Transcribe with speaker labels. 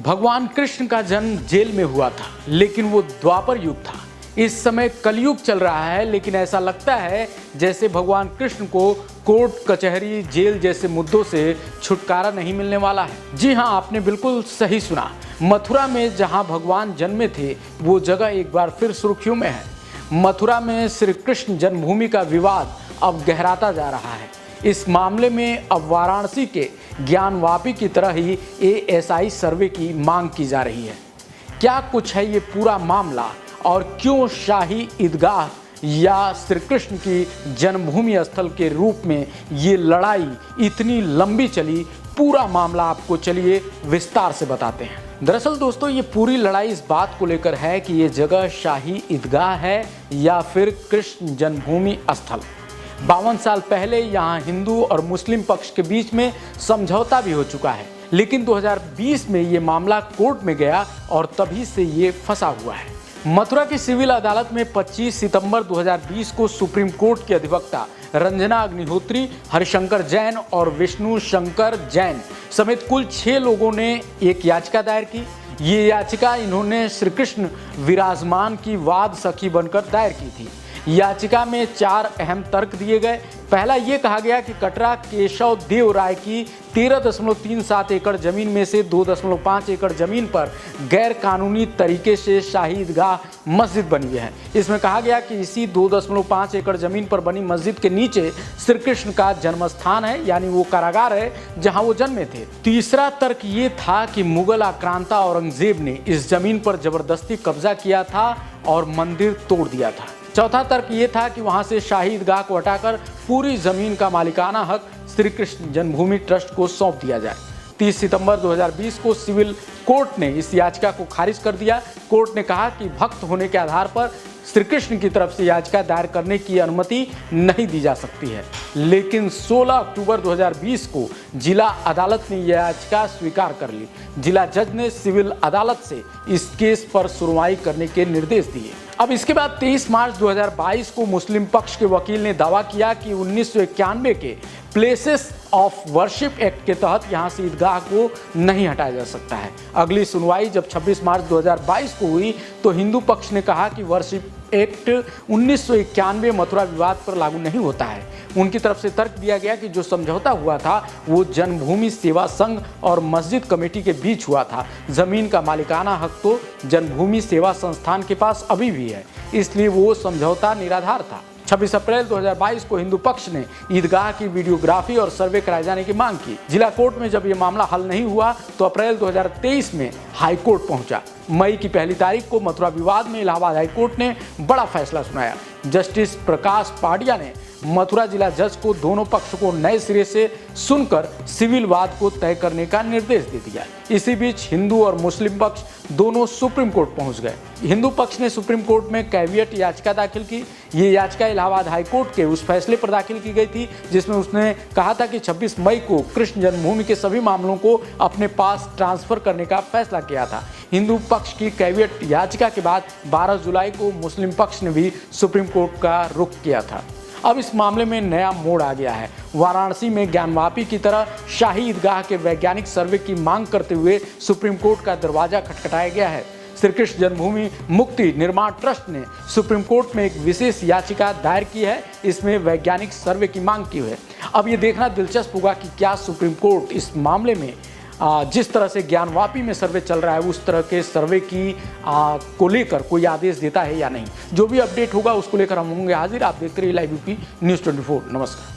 Speaker 1: भगवान कृष्ण का जन्म जेल में हुआ था, लेकिन वो द्वापर युग था। इस समय कलयुग चल रहा है, लेकिन ऐसा लगता है जैसे भगवान कृष्ण को कोर्ट कचहरी जेल जैसे मुद्दों से छुटकारा नहीं मिलने वाला है। जी हाँ, आपने बिल्कुल सही सुना। मथुरा में जहाँ भगवान जन्मे थे वो जगह एक बार फिर सुर्खियों में है। मथुरा में श्री कृष्ण जन्मभूमि का विवाद अब गहराता जा रहा है। इस मामले में अब वाराणसी के ज्ञानवापी की तरह ही ASI सर्वे की मांग की जा रही है। क्या कुछ है ये पूरा मामला और क्यों शाही ईदगाह या श्री कृष्ण की जन्मभूमि स्थल के रूप में ये लड़ाई इतनी लंबी चली, पूरा मामला आपको चलिए विस्तार से बताते हैं। दरअसल दोस्तों, ये पूरी लड़ाई इस बात को लेकर है कि ये जगह शाही ईदगाह है या फिर कृष्ण जन्मभूमि स्थल। 52 साल पहले यहाँ हिंदू और मुस्लिम पक्ष के बीच में समझौता भी हो चुका है, लेकिन 2020 में ये मामला कोर्ट में गया और तभी से ये फंसा हुआ है। मथुरा की सिविल अदालत में 25 सितंबर 2020 को सुप्रीम कोर्ट के अधिवक्ता रंजना अग्निहोत्री, हरिशंकर जैन और विष्णु शंकर जैन समेत कुल 6 लोगों ने एक याचिका दायर की। ये याचिका इन्होंने श्री कृष्ण विराजमान की वाद सखी बनकर दायर की थी। याचिका में 4 अहम तर्क दिए गए। पहला ये कहा गया कि कटरा केशव देव राय की 13.37 एकड़ जमीन में से 2.5 एकड़ जमीन पर गैर कानूनी तरीके से शाही ईदगाह मस्जिद बनी हुई है। इसमें कहा गया कि इसी 2.5 एकड़ जमीन पर बनी मस्जिद के नीचे श्री कृष्ण का जन्म स्थान है, यानी वो कारागार है जहां वो जन्मे थे। तीसरा तर्क ये था कि मुगल आक्रांता औरंगजेब ने इस जमीन पर जबरदस्ती कब्जा किया था और मंदिर तोड़ दिया था। चौथा तर्क ये था कि वहां से शाही ईदगाह को हटाकर पूरी जमीन का मालिकाना हक श्री कृष्ण जन्मभूमि ट्रस्ट को सौंप दिया जाए। 30 सितंबर 2020 को सिविल कोर्ट ने इस याचिका को खारिज कर दिया। कोर्ट ने कहा कि भक्त होने के आधार पर श्री कृष्ण की तरफ से याचिका दायर करने की अनुमति नहीं दी जा सकती है, लेकिन 16 अक्टूबर 2020 को जिला अदालत ने यह याचिका स्वीकार कर ली। जिला जज ने सिविल अदालत से इस केस पर सुनवाई करने के निर्देश दिए। अब इसके बाद 23 मार्च 2022 को मुस्लिम पक्ष के वकील ने दावा किया कि 1991 के प्लेसेस ऑफ वर्शिप एक्ट के तहत यहां से ईदगाह को नहीं हटाया जा सकता है। अगली सुनवाई जब 26 मार्च 2022 को हुई तो हिंदू पक्ष ने कहा कि वर्शिप एक्ट 1991 मथुरा विवाद पर लागू नहीं होता है। उनकी तरफ से तर्क दिया गया कि जो समझौता हुआ था वो जन्मभूमि सेवा संघ और मस्जिद कमेटी के बीच हुआ था। जमीन का मालिकाना हक तो जन्मभूमि सेवा संस्थान के पास अभी भी है, इसलिए वो समझौता निराधार था। 26 अप्रैल 2022 को हिंदू पक्ष ने ईदगाह की वीडियोग्राफी और सर्वे कराए जाने की मांग की। जिला कोर्ट में जब ये मामला हल नहीं हुआ तो अप्रैल 2023 में हाई कोर्ट पहुंचा। मई की पहली तारीख को मथुरा विवाद में इलाहाबाद हाई कोर्ट ने बड़ा फैसला सुनाया। जस्टिस प्रकाश पाडिया ने मथुरा जिला जज को दोनों पक्ष को नए सिरे से सुनकर सिविल वाद को तय करने का निर्देश दे दिया। इसी बीच हिंदू और मुस्लिम पक्ष दोनों सुप्रीम कोर्ट पहुंच गए। हिंदू पक्ष ने सुप्रीम कोर्ट में कैवियट याचिका दाखिल की। ये याचिका इलाहाबाद हाई कोर्ट के उस फैसले पर दाखिल की गई थी जिसमें उसने कहा था कि 26 मई को कृष्ण जन्मभूमि के सभी मामलों को अपने पास ट्रांसफर करने का फैसला किया था। हिंदू पक्ष की कैवियट याचिका के बाद 12 जुलाई को मुस्लिम पक्ष ने भी सुप्रीम कोर्ट का रुख किया था। अब इस मामले में नया मोड़ आ गया है। वाराणसी में ज्ञानवापी की तरह शाही ईदगाह के वैज्ञानिक सर्वे की मांग करते हुए सुप्रीम कोर्ट का दरवाजा खटखटाया गया है। श्री कृष्ण जन्मभूमि मुक्ति निर्माण ट्रस्ट ने सुप्रीम कोर्ट में एक विशेष याचिका दायर की है। इसमें वैज्ञानिक सर्वे की मांग की है। अब ये देखना दिलचस्प होगा कि क्या सुप्रीम कोर्ट इस मामले में जिस तरह से ज्ञानवापी में सर्वे चल रहा है उस तरह के सर्वे की को लेकर कोई आदेश देता है या नहीं। जो भी अपडेट होगा उसको लेकर हम होंगे हाजिर। आप देखते रहिए लाइव यूपी न्यूज़ 24। नमस्कार।